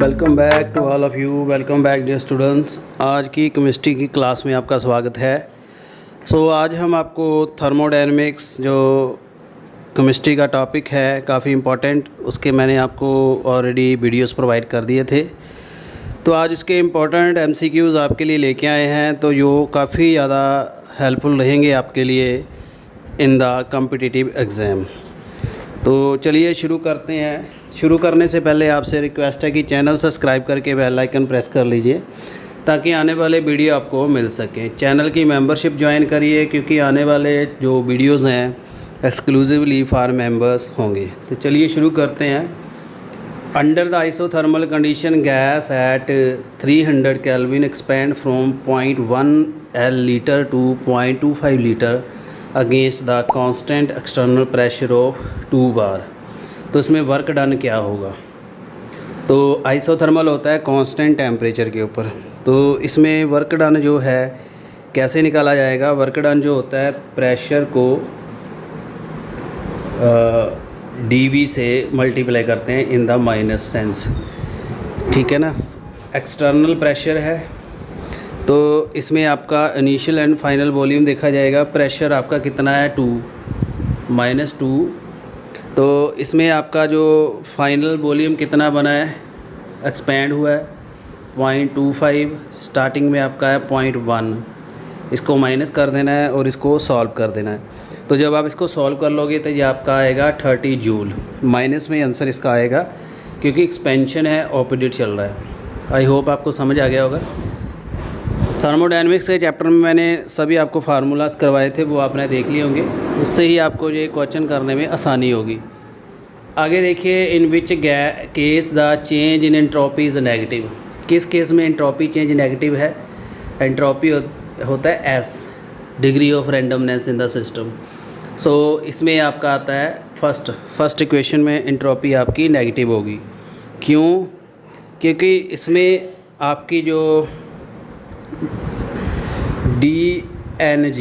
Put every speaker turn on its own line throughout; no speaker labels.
Welcome back to all of you. Welcome back dear students. आज की chemistry की class में आपका स्वागत है। आज हम आपको थर्मोडायनेमिक्स जो केमिस्ट्री का टॉपिक है काफ़ी इम्पोर्टेंट, उसके मैंने आपको ऑलरेडी वीडियोस प्रोवाइड कर दिए थे। तो आज इसके इम्पोर्टेंट MCQs आपके लिए लेके आए हैं, तो यो काफ़ी ज़्यादा हेल्पफुल रहेंगे आपके लिए इन द कॉम्पिटिटिव एग्ज़ाम। तो चलिए शुरू करते हैं। शुरू करने से पहले आपसे रिक्वेस्ट है कि चैनल सब्सक्राइब करके बेल आइकन प्रेस कर लीजिए ताकि आने वाले वीडियो आपको मिल सके। चैनल की मेंबरशिप ज्वाइन करिए क्योंकि आने वाले जो वीडियोस हैं एक्सक्लूसिवली फॉर मेंबर्स होंगे। तो चलिए शुरू करते हैं। Under the isothermal condition gas at 300 kelvin expand from 0.1 L litre to 0.25 litre against the constant external pressure of 2 bar. तो इसमें वर्क डन क्या होगा? तो आइसोथर्मल होता है कांस्टेंट टेम्परेचर के ऊपर। तो इसमें वर्क डन जो है कैसे निकाला जाएगा? वर्क डन जो होता है प्रेशर को dV से मल्टीप्लाई करते हैं इन द माइनस सेंस, ठीक है ना। एक्सटर्नल प्रेशर है तो इसमें आपका इनिशियल एंड फाइनल वॉल्यूम देखा जाएगा। प्रेशर आपका कितना है 2 -2। तो इसमें आपका जो फाइनल वॉल्यूम कितना बना है, एक्सपेंड हुआ है 0.25। स्टार्टिंग में आपका है 0.1। इसको माइनस कर देना है और इसको सॉल्व कर देना है। तो जब आप इसको सॉल्व कर लोगे तो ये आपका आएगा 30 जूल। माइनस में आंसर इसका आएगा क्योंकि एक्सपेंशन है, ऑपोजिट चल रहा है। आई होप आपको समझ आ गया होगा। थर्मोडायनेमिक्स के चैप्टर में मैंने सभी आपको फार्मूलाज करवाए थे, वो आपने देख लिए होंगे। उससे ही आपको ये क्वेश्चन करने में आसानी होगी। आगे देखिए, in which case the change in entropy is negative. किस केस में एंट्रोपी चेंज नेगेटिव है? एंट्रोपी होता है S, degree of randomness in the system. इसमें आपका आता है फर्स्ट इक्वेशन में एंट्रोपी आपकी नेगेटिव होगी। क्यों? क्योंकि इसमें आपकी जो dNg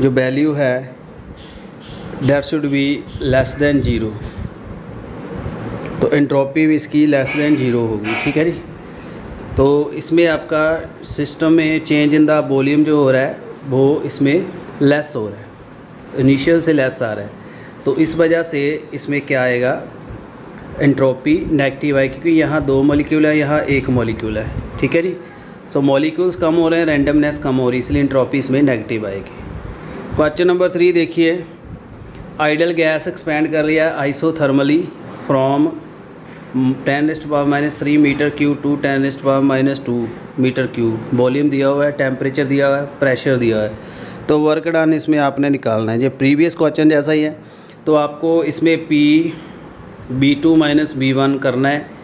जो वैल्यू है that should be less than 0। तो एंट्रोपी भी इसकी लेस देन 0 होगी, ठीक है जी। तो इसमें आपका सिस्टम में चेंज इन द वॉल्यूम जो हो रहा है वो इसमें लेस हो रहा है, इनिशियल से लेस आ रहा है। तो इस वजह से इसमें क्या आएगा, एंट्रोपी नेगेटिव है क्योंकि यहाँ 2 मॉलिक्यूल है, यहाँ 1 मॉलिक्यूल है, ठीक है जी। मॉलिक्यूल्स कम हो रहे हैं, रैंडमनेस कम हो रही है, इसलिए एंट्रोपी इसमें नेगेटिव आएगी। क्वेश्चन नंबर 3 देखिए, आइडल गैस एक्सपेंड कर लिया isothermally from 10⁻³ metre cube to 10⁻² metre cube. Volume दिया हुआ है, टेम्परेचर दिया हुआ है, प्रेशर दिया हुआ है। तो वर्क डन इसमें आपने निकालना है। ये प्रीवियस क्वेश्चन जैसा ही है। तो आपको इसमें B2 - B1 करना है।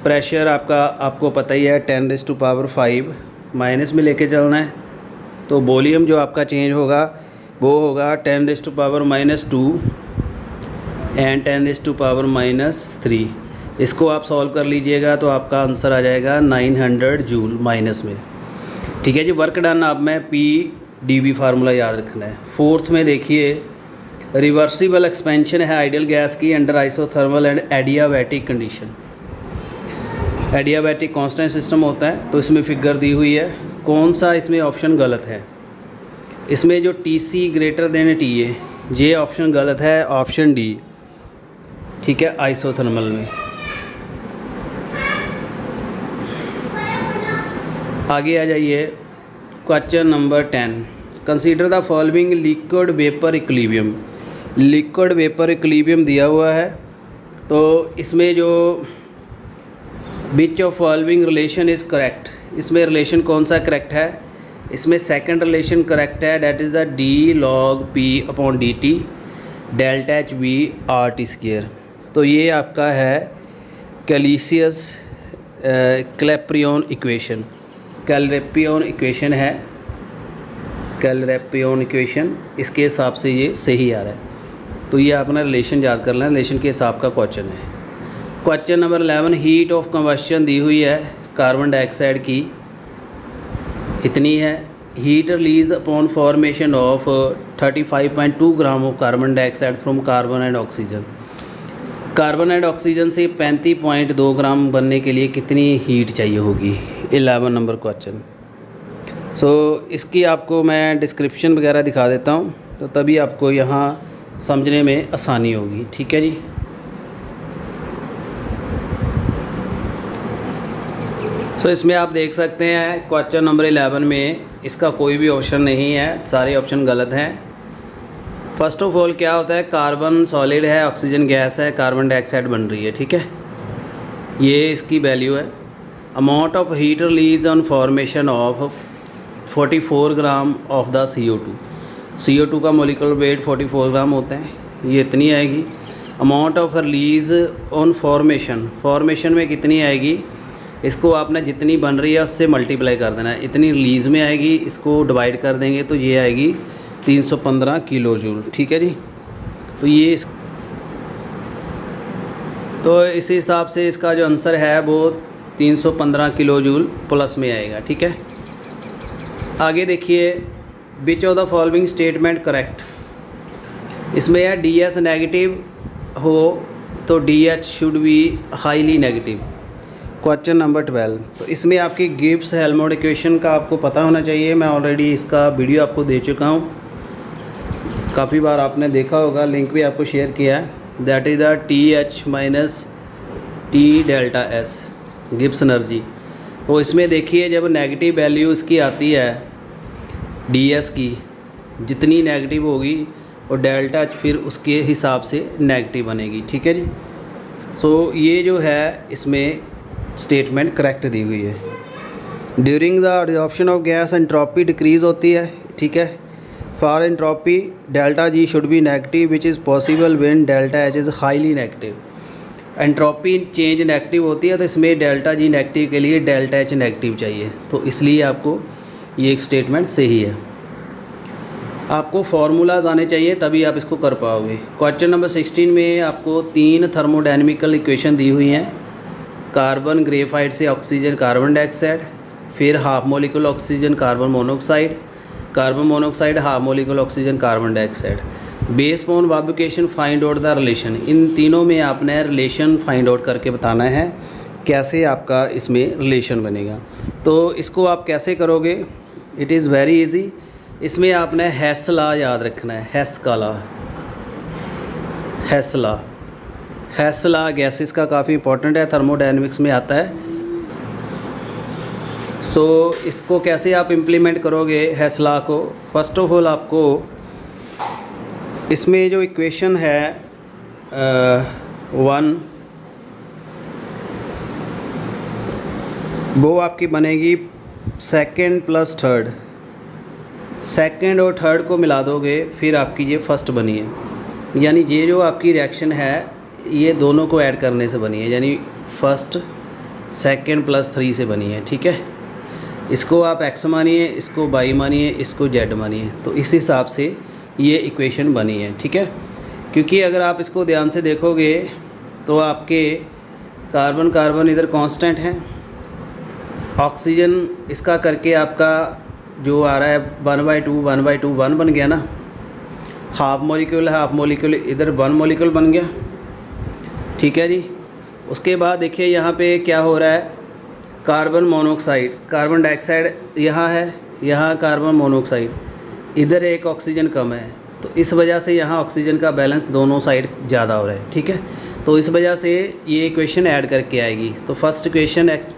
प्रेशर आपको पता ही है 10⁵ माइनस में लेके चलना है। तो वॉल्यूम जो आपका चेंज होगा वो होगा 10⁻² एंड 10⁻³ इसको आप सॉल्व कर लीजिएगा तो आपका आंसर आ जाएगा 900 जूल माइनस में, ठीक है जी। वर्क डन आप में PdV फार्मूला याद रखना है। 4th में देखिए, रिवर्सिबल एक्सपेंशन है आइडियल गैस की under isothermal and adiabatic condition. Adiabatic constant system होता है। तो इसमें फिगर दी हुई है। कौन सा इसमें ऑप्शन गलत है? इसमें जो TC ग्रेटर देन TA, ये ऑप्शन गलत है, ऑप्शन D, ठीक है, आइसोथर्मल में। आगे आ जाइए, question number 10, consider the following liquid vapour equilibrium. Liquid vapour equilibrium दिया हुआ है। तो इसमें जो which of following relation is correct, इसमें रिलेशन कौन सा करेक्ट है? इसमें सेकंड रिलेशन करेक्ट है, that is the D log P/dt delta HV RT²। तो ये आपका है कैल्सियस क्लैपियन इक्वेशन। कैलरेपियन इक्वेशन है, कैलरेपियन इक्वेशन, इसके हिसाब से ये सही आ रहा है। तो ये आपने रिलेशन याद कर लेना, रिलेशन के हिसाब का क्वेश्चन है। Question number 11, heat of combustion दी हुई है कार्बन डाइऑक्साइड की, इतनी है। Heat release upon formation of 35.2 gram of carbon dioxide from carbon and oxygen. Carbon and oxygen से 35.2 ग्राम बनने के लिए कितनी हीट चाहिए होगी? 11 नंबर क्वेश्चन। सो इसकी आपको मैं डिस्क्रिप्शन वगैरह दिखा देता हूँ, तो तभी आपको यहाँ समझने में आसानी होगी। ठीक है जी। सो इसमें आप देख सकते हैं क्वेश्चन नंबर 11 में इसका कोई भी ऑप्शन नहीं है, सारे ऑप्शन गलत हैं। फर्स्ट ऑफ ऑल क्या होता है, कार्बन सॉलिड है, ऑक्सीजन गैस है, कार्बन डाइऑक्साइड बन रही है। ठीक है, ये इसकी वैल्यू है। Amount of heat release on formation of 44 gram of the CO2 का मोलिकुलर वेट 44 ग्राम होता है, ये इतनी आएगी। Amount of release on formation में कितनी आएगी, इसको आपने जितनी बन रही है उससे मल्टीप्लाई कर देना है। इतनी रिलीज़ में आएगी, इसको डिवाइड कर देंगे तो ये आएगी 315 किलो जूल। ठीक है जी। तो ये इस हिसाब से इसका जो आंसर है वो 315 किलो जूल प्लस में आएगा। ठीक है, आगे देखिए, विच of the following statement correct. इसमें है DS नेगेटिव हो तो DH should be highly negative. Question number 12, तो इसमें आपकी गिब्स हेल्महोल्ट्ज इक्वेशन का आपको पता होना चाहिए। मैं ऑलरेडी इसका वीडियो आपको दे चुका हूँ, काफ़ी बार आपने देखा होगा, लिंक भी आपको शेयर किया है। That is the TH minus T delta S Gibbs energy. तो इसमें देखिए, जब नेगेटिव वैल्यू इसकी आती है DS की, जितनी नेगेटिव होगी और डेल्टा H फिर उसके हिसाब से नेगेटिव बनेगी। ठीक है जी। सो ये जो है इसमें स्टेटमेंट करेक्ट दी हुई है। During the adsorption of gas entropy decrease होती है। ठीक है, for entropy delta G should be negative which is possible when delta H is highly negative. Entropy change negative होती है, तो इसमें डेल्टा G नेगेटिव के लिए डेल्टा H नेगेटिव चाहिए, तो इसलिए आपको ये एक स्टेटमेंट सही है। आपको फार्मूलाज आने चाहिए तभी आप इसको कर पाओगे। क्वेश्चन नंबर 16 में आपको 3 थर्मोडायनेमिकल इक्वेशन दी हुई हैं। कार्बन ग्रेफाइट से ऑक्सीजन कार्बन डाइऑक्साइड, फिर half molecule oxygen carbon monoxide half molecule oxygen carbon dioxide. Base on vibration find out the relation. इन तीनों में आपने रिलेशन फाइंड आउट करके बताना है कैसे आपका इसमें रिलेशन बनेगा। तो इसको आप कैसे करोगे, इट इज़ वेरी इजी। इसमें आपने हेस लॉ याद रखना है, हेस लॉ गैसेस का काफ़ी इंपॉर्टेंट है, थर्मोडायनेमिक्स में आता है। सो इसको कैसे आप इम्प्लीमेंट करोगे हेस लॉ को, फर्स्ट ऑफ ऑल आपको इसमें जो इक्वेशन है 1 वो आपकी बनेगी सेकंड प्लस थर्ड। सेकंड और थर्ड को मिला दोगे फिर आपकी ये फर्स्ट बनी है, यानी ये जो आपकी रिएक्शन है ये दोनों को ऐड करने से बनी है, यानी फर्स्ट सेकंड प्लस 3 से बनी है। ठीक है, इसको आप x मानिए, इसको y मानिए, इसको z मानिए, तो इस हिसाब से ये इक्वेशन बनी है। ठीक है, क्योंकि अगर आप इसको ध्यान से देखोगे तो आपके कार्बन कार्बन इधर कांस्टेंट हैं, ऑक्सीजन इसका करके आपका जो आ रहा है 1/2 1/2 1 बन गया ना, हाफ मोलिक्यूल इधर 1 मोलिक्यूल बन गया। ठीक है जी। उसके बाद देखिए यहाँ पे क्या हो रहा है, कार्बन मोनोऑक्साइड कार्बन डाइऑक्साइड यहाँ है, यहाँ कार्बन मोनोऑक्साइड, इधर एक ऑक्सीजन कम है, तो इस वजह से यहाँ ऑक्सीजन का बैलेंस दोनों साइड ज़्यादा हो रहा है। ठीक है, तो इस वजह से ये इक्वेशन ऐड करके आएगी। तो first equation x =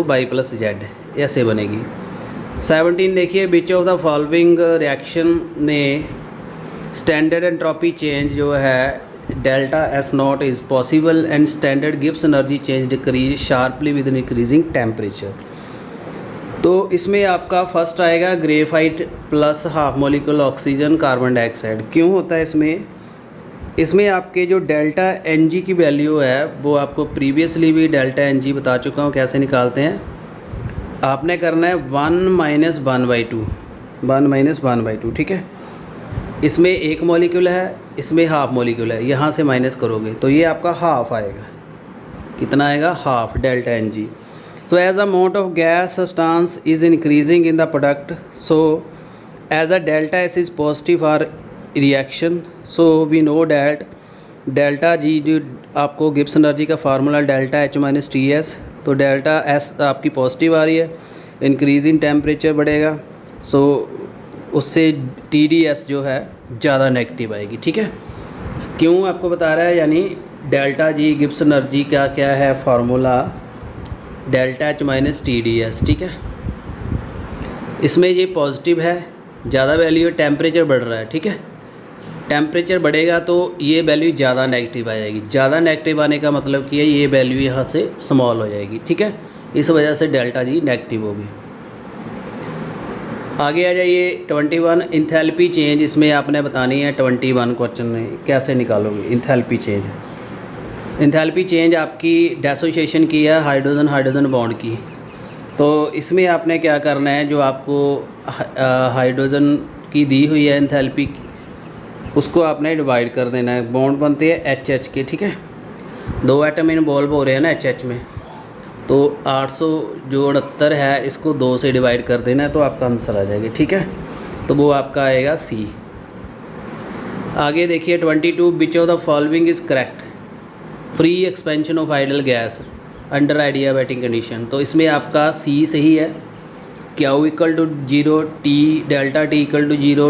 y + z ऐसे बनेगी। 17 देखिए, विच ऑफ द फॉलोइंग रिएक्शन में स्टैंडर्ड एंट्रोपी चेंज जो है delta S0 is possible and standard Gibbs energy change decrease sharply with increasing temperature. तो इसमें आपका फर्स्ट आएगा graphite plus half molecule oxygen carbon dioxide. क्यों होता है इसमें आपके जो डेल्टा Ng की वैल्यू है वो आपको प्रीवियसली भी डेल्टा Ng बता चुका हूँ कैसे निकालते हैं। आपने करना है 1 - 1/2। ठीक है, इसमें एक मॉलिक्यूल है, इसमें हाफ मॉलिक्यूल है, यहाँ से माइनस करोगे तो ये आपका हाफ आएगा। कितना आएगा, half delta Ng। So as amount of gas substance is increasing in the product, so as a delta S is positive for reaction, so we know that delta G जो आपको Gibbs energy का formula delta H minus T S, तो delta S आपकी positive आ रही है, increase in temperature बढ़ेगा, सो उससे टी डी एस जो है ज़्यादा नेगेटिव आएगी। ठीक है, क्यों आपको बता रहा है, यानी डेल्टा जी गिब्स एनर्जी का क्या है formula, delta H minus T D S. ठीक है, इसमें ये पॉजिटिव है, ज़्यादा वैल्यू है, टेम्परेचर बढ़ रहा है। ठीक है, टेम्परेचर बढ़ेगा तो ये वैल्यू ज़्यादा नेगेटिव आ जाएगी। ज़्यादा नेगेटिव आने का मतलब कि ये वैल्यू यहाँ से स्मॉल हो जाएगी। ठीक है, इस वजह से डेल्टा जी नेगेटिव होगी। आगे आ जाइए 21 इंथैल्पी चेंज, इसमें आपने बतानी है 21 क्वेश्चन में कैसे निकालोगे इंथैल्पी चेंज। इंथैल्पी चेंज आपकी डिसोसिएशन की है हाइड्रोजन हाइड्रोजन बॉन्ड की, तो इसमें आपने क्या करना है, जो आपको हाइड्रोजन की दी हुई है इंथैल्पी, उसको आपने डिवाइड कर देना है। बॉन्ड बनते हैं एच एच के। ठीक है, 2 एटम इन्वॉल्व हो रहे हैं ना एच एच में, तो 868 है, इसको 2 से डिवाइड कर देना है तो आपका आंसर आ जाएगा। ठीक है, तो वो आपका आएगा सी। आगे देखिए 22 which of the following is correct, free expansion of ideal gas under adiabatic condition, तो इसमें आपका सी सही है। Q equal to 0, T delta T equal to 0,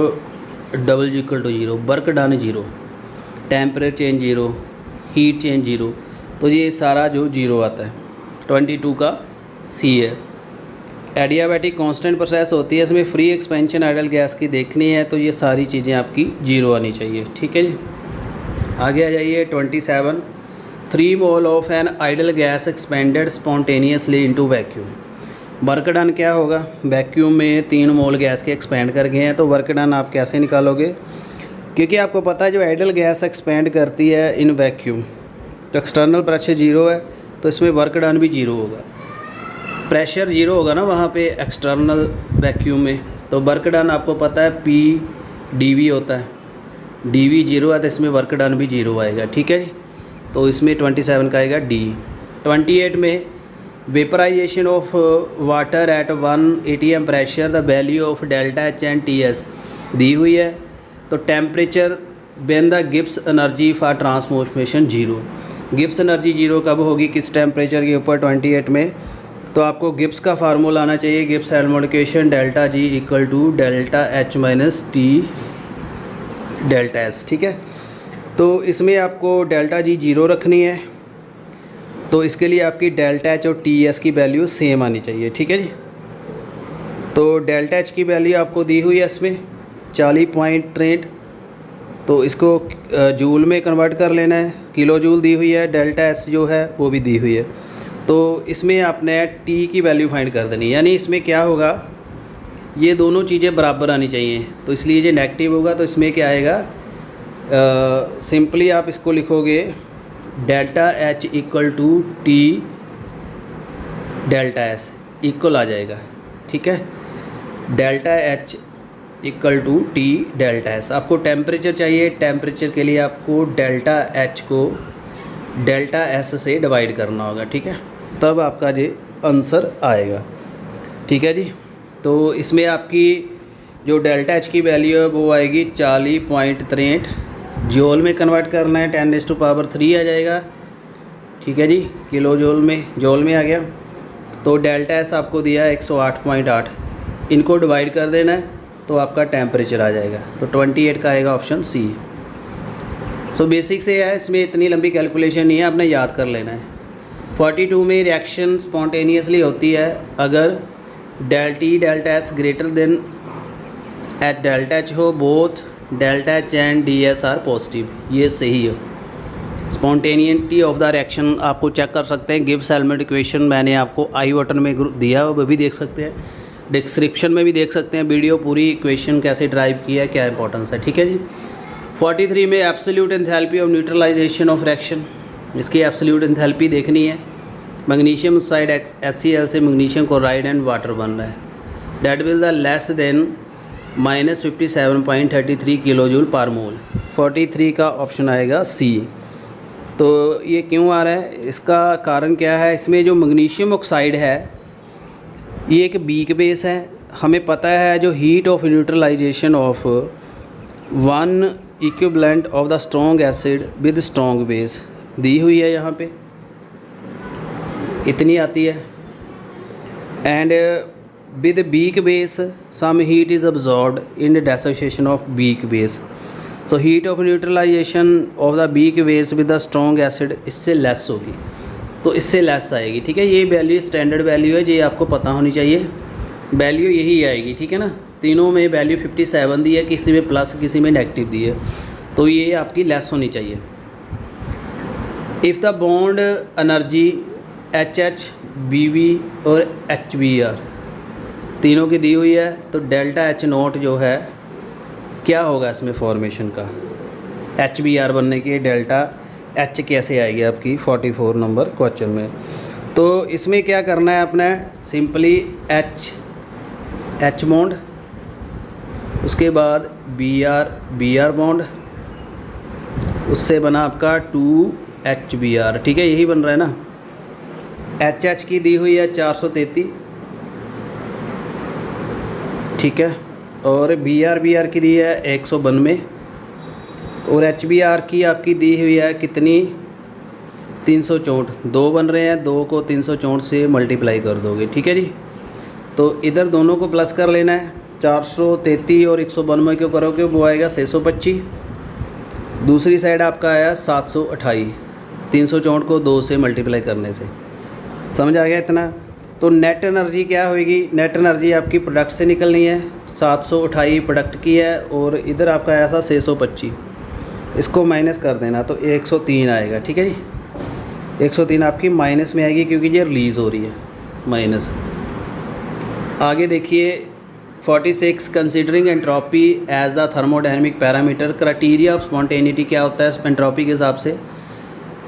W equal to 0, work done 0, temperature change 0, heat change 0, तो ये सारा जो 0 आता है 22 का सी है। एडियाबैटिक कांस्टेंट प्रोसेस होती है, इसमें फ्री एक्सपेंशन आइडल गैस की देखनी है, तो ये सारी चीज़ें आपकी 0 आनी चाहिए। ठीक है जी, आगे आ जाइए 27 3 mole of an ideal gas expanded spontaneously into vacuum, work done क्या होगा, वैक्यूम में 3 मोल गैस के एक्सपेंड कर गए हैं, तो वर्क डन आप कैसे निकालोगे, क्योंकि आपको पता है जो आइडल गैस एक्सपेंड करती है इन वैक्यूम, तो एक्सटर्नल प्रेशर 0 है, तो इसमें वर्क डन भी 0 होगा। प्रेशर 0 होगा ना वहाँ पे एक्सटर्नल वैक्यूम में, तो वर्क डन आपको पता है पी डी वी होता है, डी वी 0 है तो इसमें वर्क डन भी 0 आएगा। ठीक है जी, तो इसमें 27 का आएगा डी। 28 में vaporization of water at 1 atm pressure, the value of delta H and T S दी हुई है, तो temperature when the Gibbs energy for transformation 0, Gibbs energy 0 कब होगी, किस टेम्परेचर के ऊपर, 28 में, तो आपको गिब्स का फार्मूला आना चाहिए, गिब्स एल्मोडिकेशन delta G equal to delta H minus T delta S. ठीक है, तो इसमें आपको डेल्टा जी 0 रखनी है, तो इसके लिए आपकी डेल्टा एच और टी एस की वैल्यू सेम आनी चाहिए। ठीक है जी, तो डेल्टा एच की वैल्यू आपको दी हुई है इसमें 40.63, तो इसको जूल में कन्वर्ट कर लेना है, किलो जूल दी हुई है, डेल्टा एस जो है वो भी दी हुई है, तो इसमें आपने टी की वैल्यू फाइंड कर देनी, यानी इसमें क्या होगा, ये दोनों चीज़ें बराबर आनी चाहिए, तो इसलिए ये नेगेटिव होगा, तो इसमें क्या आएगा, सिंपली आप इसको लिखोगे delta H equal to T delta S equal आ जाएगा। ठीक है, delta H equal to T delta S. आपको टेम्परेचर चाहिए, टेम्परेचर के लिए आपको डेल्टा एच को डेल्टा एस से डिवाइड करना होगा। ठीक है, तब आपका ये आंसर आएगा। ठीक है जी, तो इसमें आपकी जो डेल्टा एच की वैल्यू है वो आएगी 40.63, जूल में कन्वर्ट करना है 10⁻³ आ जाएगा। ठीक है जी, किलो जूल में आ गया, तो डेल्टा एस आपको दिया है 108.8, इनको डिवाइड कर देना है तो आपका टेम्परेचर आ जाएगा, तो 28 का आएगा ऑप्शन सी। सो बेसिक से है, इसमें इतनी लंबी कैलकुलेशन नहीं है, आपने याद कर लेना है। 42 में रिएक्शन स्पॉन्टेनियसली होती है अगर delta S greater than at delta H हो, both delta H and D S are positive, ये सही है। स्पॉन्टेनियटी ऑफ द रिएक्शन आपको चेक कर सकते हैं, गिब्स एल्मोंट इक्वेशन मैंने आपको आई बटन में दिया है, वो भी देख सकते हैं, डिस्क्रिप्शन में भी देख सकते हैं वीडियो, पूरी इक्वेशन कैसे ड्राइव किया है, क्या इंपॉर्टेंस है। ठीक है जी, 43 में absolute enthalpy of neutralization of reaction, इसकी एब्सोल्यूट एंथैल्पी देखनी है। मैग्नीशियम साइड HCl से मैग्नीशियम क्लोराइड एंड वाटर बन रहा है, that will the less than -57.33 kilo joule per mole. 43 का ऑप्शन आएगा सी। तो ये क्यों आ रहा है, इसका कारण क्या है, इसमें जो मैग्नीशियम ऑक्साइड है ये एक वीक बेस है, हमें पता है जो heat of neutralization of 1 equivalent of the strong acid with strong base दी हुई है यहाँ पे, इतनी आती है। And with weak base some heat is absorbed in dissociation of weak base. So heat of neutralization of the weak base with the strong acid इससे less होगी, तो इससे लेस आएगी। ठीक है, ये वैल्यू स्टैंडर्ड वैल्यू है, ये आपको पता होनी चाहिए, वैल्यू यही आएगी। ठीक है ना, तीनों में वैल्यू 57 दी है, किसी में प्लस किसी में नेगेटिव दी है, तो ये आपकी लेस होनी चाहिए। If the bond energy HH, BB और HBr तीनों की दी हुई है, तो डेल्टा H नोट जो है क्या होगा इसमें फॉर्मेशन का, HBr बनने की डेल्टा H कैसे आएगी आपकी 44 नंबर क्वेश्चन में। तो इसमें क्या करना है अपने, सिंपली H बॉन्ड, उसके बाद Br बॉन्ड, उससे बना आपका 2HBr। ठीक है, यही बन रहा है ना। HH की दी हुई है 433, ठीक है, और Br की दी है 192, और HBr की आपकी दी हुई है कितनी 364, दो बन रहे हैं, दो को 364 से मल्टीप्लाई कर दोगे। ठीक है जी, तो इधर दोनों को प्लस कर लेना है, 433 और 192 क्यों करोगे, वो आएगा 625। दूसरी साइड आपका आया 728, 364 को 2 से मल्टीप्लाई करने से, समझ आ गया इतना। तो नेट एनर्जी क्या होगी, नेट एनर्जी आपकी प्रोडक्ट से निकलनी है, 728 प्रोडक्ट की है और इधर आपका आया था 625, इसको माइनस कर देना तो 103 आएगा। ठीक है जी, 103 आपकी माइनस में आएगी क्योंकि ये रिलीज़ हो रही है माइनस। आगे देखिए 46, considering entropy as the thermodynamic parameter, criteria of spontaneity क्या होता है एंट्रोपी के हिसाब से,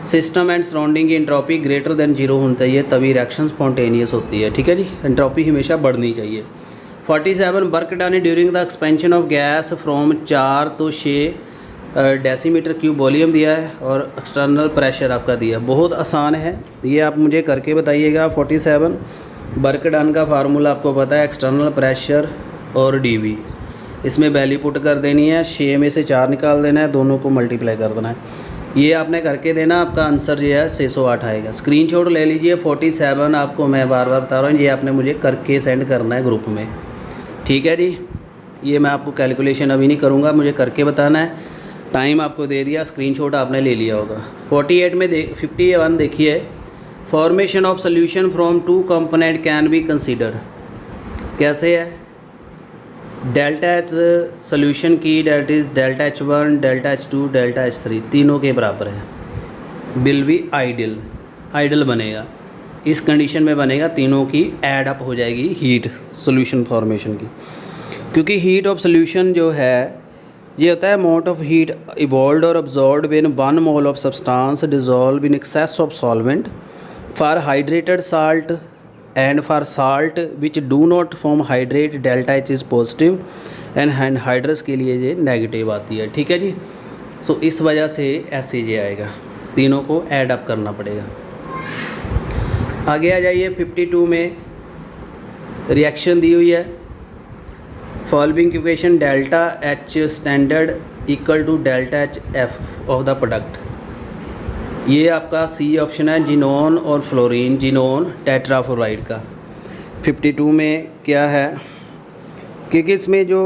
सिस्टम एंड सराउंडिंग की एंट्रोपी ग्रेटर देन 0 होनी चाहिए, तभी रिएक्शन स्पॉन्टेनियस होती है। ठीक है जी, एंट्रोपी हमेशा बढ़नी चाहिए। 47, work done during the expansion of gas from 4 तो 6 डेसीमीटर क्यूब वॉल्यूम दिया है और एक्सटर्नल प्रेशर आपका दिया। बहुत आसान है, ये आप मुझे करके बताइएगा। 47 वर्क डन का फार्मूला आपको पता है, एक्सटर्नल प्रेशर और dV, इसमें वैल्यू पुट कर देनी है, 6 में से 4 निकाल देना है, दोनों को मल्टीप्लाई कर देना है, ये आपने करके देना, आपका आंसर जो है 608 आएगा। स्क्रीनशॉट ले लीजिए। 47 आपको मैं बार बार बता रहा हूँ, ये आपने मुझे करके सेंड करना है ग्रुप में। ठीक है जी, ये मैं आपको कैलकुलेशन अभी नहीं करूँगा, मुझे करके बताना है, टाइम आपको दे दिया, स्क्रीनशॉट आपने ले लिया होगा। 48 में 51 देखिए, formation of solution from 2 component can be consider, कैसे है, डेल्टा H सोल्यूशन की that is delta H1, delta H2, delta H3 तीनों के बराबर है, विल बी आइडियल बनेगा, इस कंडीशन में बनेगा, तीनों की ऐड अप हो जाएगी हीट सोल्यूशन फॉर्मेशन की। क्योंकि हीट ऑफ सोल्यूशन जो है ये होता है अमाउंट ऑफ हीट इवॉल्व्ड और absorbed when 1 mole of substance dissolve in excess of solvent for hydrated salt and for salt which do not form hydrate delta H is positive and hydrous के लिए ये negative आती है। ठीक है जी, सो इस वजह से ऐसे ये आएगा, तीनों को ऐड अप करना पड़ेगा। आगे आ जाइए 52 में रिएक्शन दी हुई है, following equation delta H standard equal to delta H F of the product, ये आपका सी ऑप्शन है, जिनोन और फ्लोरीन, जिनोन टेट्राफ्लोराइड का। 52 में क्या है, क्योंकि इसमें जो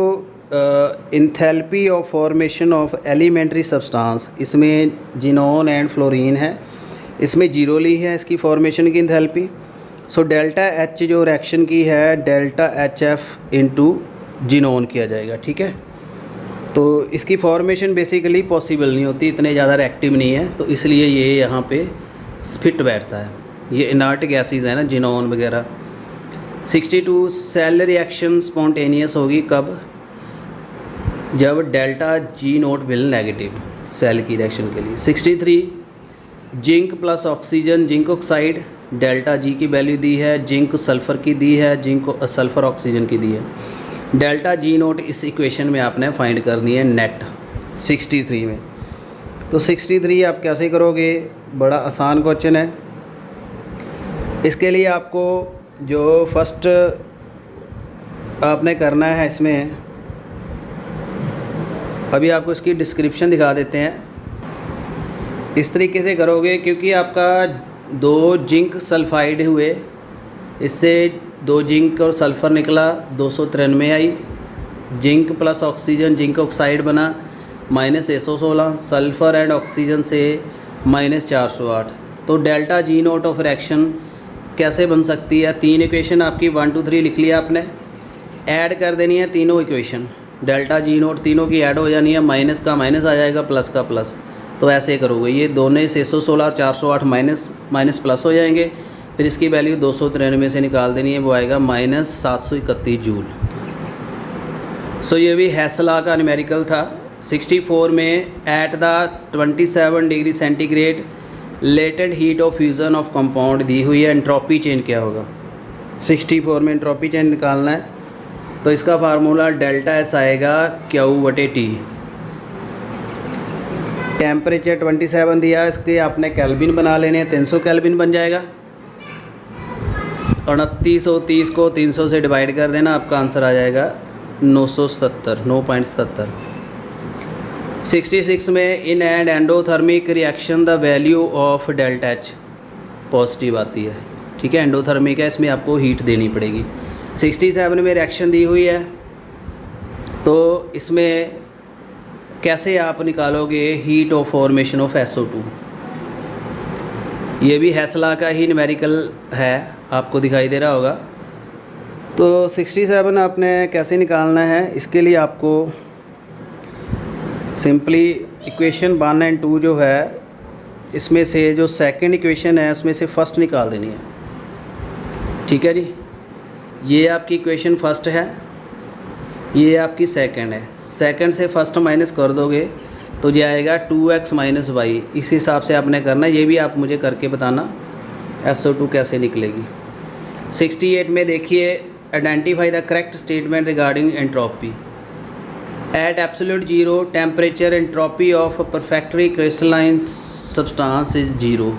enthalpy of formation of elementary substance, इसमें जिनोन एंड फ्लोरीन है, इसमें 0 ली है इसकी फॉर्मेशन की इंथैल्पी। सो डेल्टा H जो रिएक्शन की है डेल्टा HF इंटू जिनोन किया जाएगा। ठीक है, तो इसकी फॉर्मेशन बेसिकली पॉसिबल नहीं होती, इतने ज़्यादा रिएक्टिव नहीं है, तो इसलिए ये यहाँ पे फिट बैठता है, ये इनर्ट गैसेस है ना, जिनोन वगैरह। 62, सेल रिएक्शन स्पॉन्टेनियस होगी कब, जब delta G note will negative, cell की रिएक्शन के लिए। 63, zinc plus oxygen, zinc oxide, delta G की वैल्यू दी है, जिंक सल्फ़र की दी है, जिंक सल्फ़र ऑक्सीजन की दी है, डेल्टा G नोट इस इक्वेशन में आपने फाइंड करनी है नेट 63 में। तो 63 आप कैसे करोगे, बड़ा आसान क्वेश्चन है। इसके लिए आपको जो फर्स्ट आपने करना है, इसमें अभी आपको इसकी डिस्क्रिप्शन दिखा देते हैं। इस तरीके से करोगे क्योंकि आपका 2 जिंक सल्फाइड हुए, इससे 2 जिंक और सल्फ़र निकला, 293 आई। Zinc plus oxygen zinc oxide बना -116, सल्फ़र एंड ऑक्सीजन से -408। तो delta G naught of reaction कैसे बन सकती है? 3 इक्वेशन आपकी 1 2 3 लिख लिया आपने, ऐड कर देनी है तीनों इक्वेशन। डेल्टा जी नोट तीनों की ऐड हो जानी है, माइनस का माइनस आ जाएगा, प्लस का प्लस। तो ऐसे करोगे, ये दोनों 616 और 408 माइनस प्लस हो जाएंगे। फिर इसकी वैल्यू 293 से निकाल देनी है, वो आएगा -731 जूल। सो ये भी हेसला का न्यूमेरिकल था। 64 में at the 27 degree centigrade latent heat of fusion of compound दी हुई है, एंट्रोपी चेंज क्या होगा? 64 में एंट्रोपी चेंज निकालना है, तो इसका फार्मूला डेल्टा एस आएगा Q/T। टेम्परेचर 27 दिया, इसके आपने केल्विन बना लेने हैं, 300 केल्विन बन जाएगा। 2930 को 300 से डिवाइड कर देना, आपका आंसर आ जाएगा 9.77। 66 में in and endothermic reaction the value of delta H positive आती है, ठीक है। एंडोथर्मिक है, इसमें आपको हीट देनी पड़ेगी। 67 में रिएक्शन दी हुई है, तो इसमें कैसे आप निकालोगे heat of formation of SO2? ये भी हेसला का ही न्यूमेरिकल है, आपको दिखाई दे रहा होगा। तो 67 आपने कैसे निकालना है, इसके लिए आपको सिंपली इक्वेशन 1 और 2 जो है, इसमें से जो सेकंड इक्वेशन है उसमें से फर्स्ट निकाल देनी है, ठीक है जी। ये आपकी इक्वेशन फर्स्ट है, ये आपकी सेकंड है। सेकंड से फर्स्ट माइनस कर दोगे तो ये आएगा 2x - y। इस हिसाब से आपने करना है, ये भी आप मुझे करके बताना SO2 कैसे निकलेगी। 68 में देखिए, identify the correct statement regarding entropy. At absolute zero temperature entropy of perfectly crystalline substance is 0।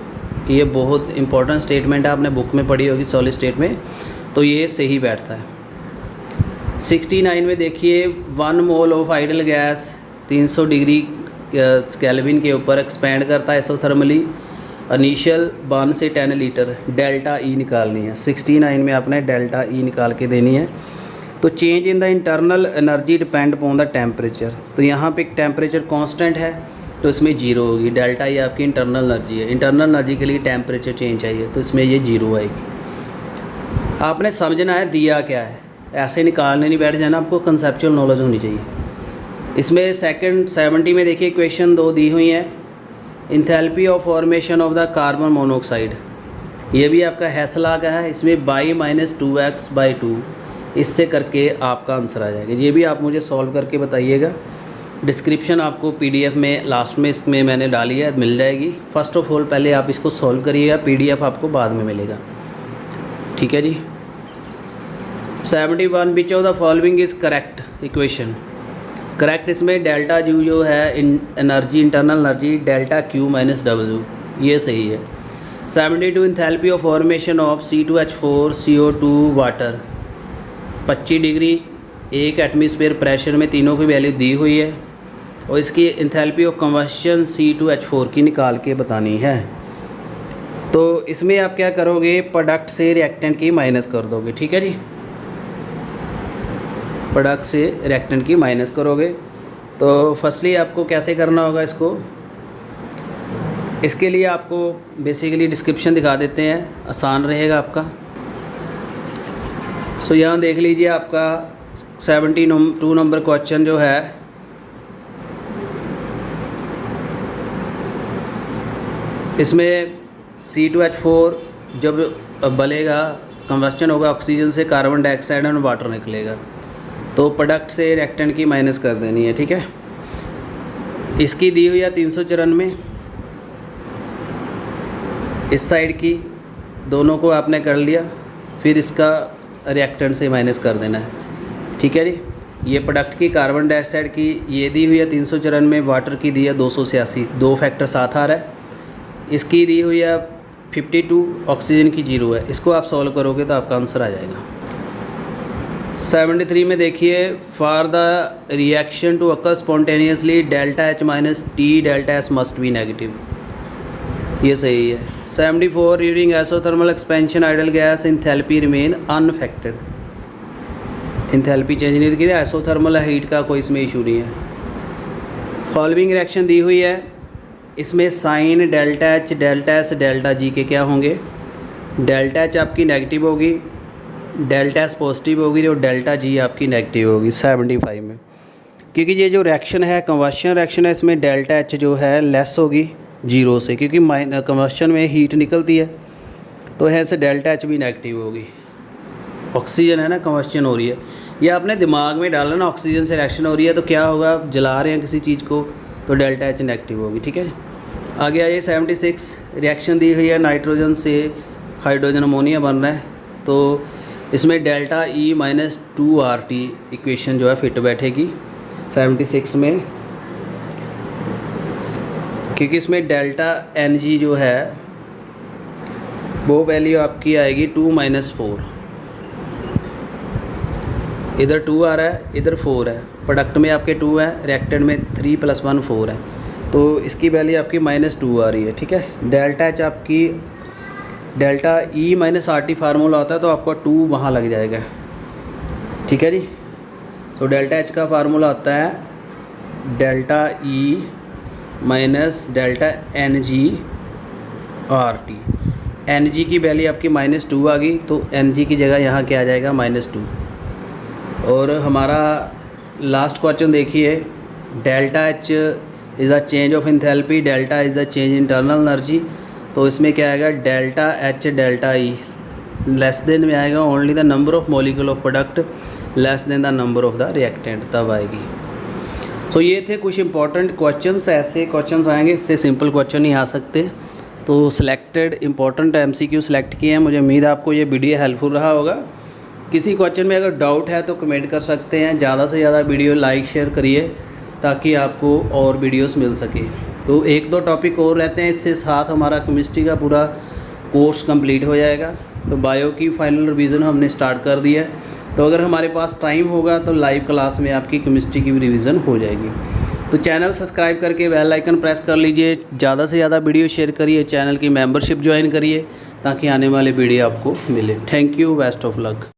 ये बहुत इंपॉर्टेंट स्टेटमेंट है, आपने बुक में पढ़ी होगी सॉलिड स्टेट में, तो ये सही बैठता है। 69 में देखिए, 1 mole of ideal gas 300 degree kelvin के ऊपर एक्सपेंड करता है इसोथर्मली। इनिशियल 1 से 10 लीटर, डेल्टा ई निकालनी है। 69 में आपने डेल्टा ई निकाल के देनी है। तो change in the internal energy depend upon the temperature. तो यहाँ पे टेम्परेचर कांस्टेंट है, तो इसमें 0 होगी। डेल्टा ई आपकी इंटरनल एनर्जी है, इंटरनल एनर्जी के लिए टेम्परेचर चेंज चाहिए, तो इसमें ये 0 आएगी। आपने समझना है दिया क्या है, ऐसे निकालने नहीं बैठ जाना, आपको कंसेप्चुअल नॉलेज होनी चाहिए। इसमें सेकंड 70 में देखिए क्वेश्चन 2 दी हुई है, enthalpy of formation of the carbon monoxide. ये भी आपका हेसला का है, इसमें बाई -2x/2 इससे करके आपका आंसर आ जाएगा। ये भी आप मुझे सॉल्व करके बताइएगा। डिस्क्रिप्शन आपको PDF में लास्ट में इसमें मैंने डाली है, मिल जाएगी। फर्स्ट ऑफ ऑल पहले आप इसको सॉल्व करिएगा, PDF आपको बाद में मिलेगा, ठीक है जी। 71 विच of the following is correct equation. Correct इसमें डेल्टा G जो है energy, internal energy, delta Q - W, ये सही है। 72 enthalpy of formation of C2H4 CO2 water 25 degree 1 atmosphere pressure में, तीनों की वैल्यू दी हुई है, और इसकी इंथैल्पी ऑफ कम्बशन C2H4 की निकाल के बतानी है। तो इसमें आप क्या करोगे, प्रोडक्ट से रिएक्टेंट की माइनस कर दोगे, ठीक है जी। प्रोडक्ट से रिएक्टेंट की माइनस करोगे, तो फर्स्टली आपको कैसे करना होगा इसको, इसके लिए आपको बेसिकली डिस्क्रिप्शन दिखा देते हैं, आसान रहेगा आपका। सो यहाँ देख लीजिए, आपका 72 नंबर क्वेश्चन जो है, इसमें C2H4 जब बलेगा, कंबस्चन होगा, ऑक्सीजन से कार्बन डाइऑक्साइड और वाटर निकलेगा, तो प्रोडक्ट से रिएक्टेंट की माइनस कर देनी है, ठीक है। इसकी दी हुई है 394, इस साइड की दोनों को आपने कर लिया, फिर इसका रिएक्टेंट से माइनस कर देना है, ठीक है जी। ये प्रोडक्ट की कार्बन डाइऑक्साइड की ये दी हुई है 394, वाटर की दी है 286, 2 फैक्टर साथ आ रहा है। इसकी दी हुई है 52, ऑक्सीजन की 0 है। इसको आप सॉल्व करोगे तो आपका आंसर आ जाएगा। 73 में देखिए, for the reaction to occur spontaneously delta H minus T delta S must be negative, ये सही है। 74 during isothermal expansion ideal gas enthalpy remain unaffected, enthalpy change नहीं की, आइसोथर्मल हीट का कोई इसमें इशू नहीं है। फॉलोइंग रिएक्शन दी हुई है, इसमें sine delta H delta S delta G के क्या होंगे, डेल्टा एच आपकी नेगेटिव होगी, डेल्टा एस पॉजिटिव होगी और डेल्टा जी आपकी नेगेटिव होगी 75 में। क्योंकि ये जो रिएक्शन है कंबशन रिएक्शन है, इसमें डेल्टा एच जो है लेस होगी जीरो से, क्योंकि कंबशन में हीट निकलती है, तो है से डेल्टा एच भी नेगेटिव होगी। ऑक्सीजन है ना, कंबशन हो रही है, ये आपने दिमाग में डालना ना, ऑक्सीजन से रिएक्शन हो रही है तो क्या होगा, जला रहे हैं किसी चीज़ को तो डेल्टा एच नेगेटिव होगी। ठीक है, आगे आइए 76 रिएक्शन दी हुई है, नाइट्रोजन से हाइड्रोजन अमोनिया बन रहा है, तो इसमें delta E minus 2RT equation जो है फिट बैठेगी 76 में, क्योंकि इसमें डेल्टा NG जो है वो वैल्यू आपकी आएगी 2 - 4, इधर 2 आ रहा है, इधर 4 है, प्रोडक्ट में आपके 2 है, रिएक्टेंट में 3 + 1 4 है, तो इसकी वैल्यू आपकी -2 आ रही है। ठीक है, डेल्टा एच आपकी delta E minus RT formula होता है, तो आपका 2 वहाँ लग जाएगा। ठीक है जी, तो डेल्टा एच का फार्मूला होता है delta E minus delta NG RT, NG की वैल्यू आपकी -2 आ गई, तो NG की जगह यहाँ क्या आ जाएगा -2। और हमारा लास्ट क्वेश्चन देखिए, delta H is the change of enthalpy, delta is the change in internal energy, तो इसमें क्या आएगा, delta H delta E less than में आएगा only the number of molecule of product less than the number of the reactant, तब आएगी। सो ये थे कुछ इंपॉर्टेंट क्वेश्चंस, ऐसे क्वेश्चंस आएंगे, इससे सिंपल क्वेश्चन नहीं आ सकते, तो सिलेक्टेड इंपॉर्टेंट MCQ सिलेक्ट किए हैं। मुझे उम्मीद है आपको ये वीडियो हेल्पफुल रहा होगा। किसी क्वेश्चन में अगर डाउट है तो कमेंट कर सकते हैं, ज़्यादा से ज़्यादा वीडियो लाइक शेयर करिए ताकि आपको और वीडियोस मिल सके। तो 1-2 टॉपिक और रहते हैं, इससे साथ हमारा केमिस्ट्री का पूरा कोर्स कंप्लीट हो जाएगा। तो बायो की फाइनल रिवीजन हमने स्टार्ट कर दिया है, तो अगर हमारे पास टाइम होगा तो लाइव क्लास में आपकी केमिस्ट्री की भी रिवीजन हो जाएगी। तो चैनल सब्सक्राइब करके बेल आइकन प्रेस कर लीजिए, ज़्यादा से ज़्यादा वीडियो शेयर करिए, चैनल की मेंबरशिप ज्वाइन करिए ताकि आने वाले वीडियो आपको मिले। Thank you, best of luck.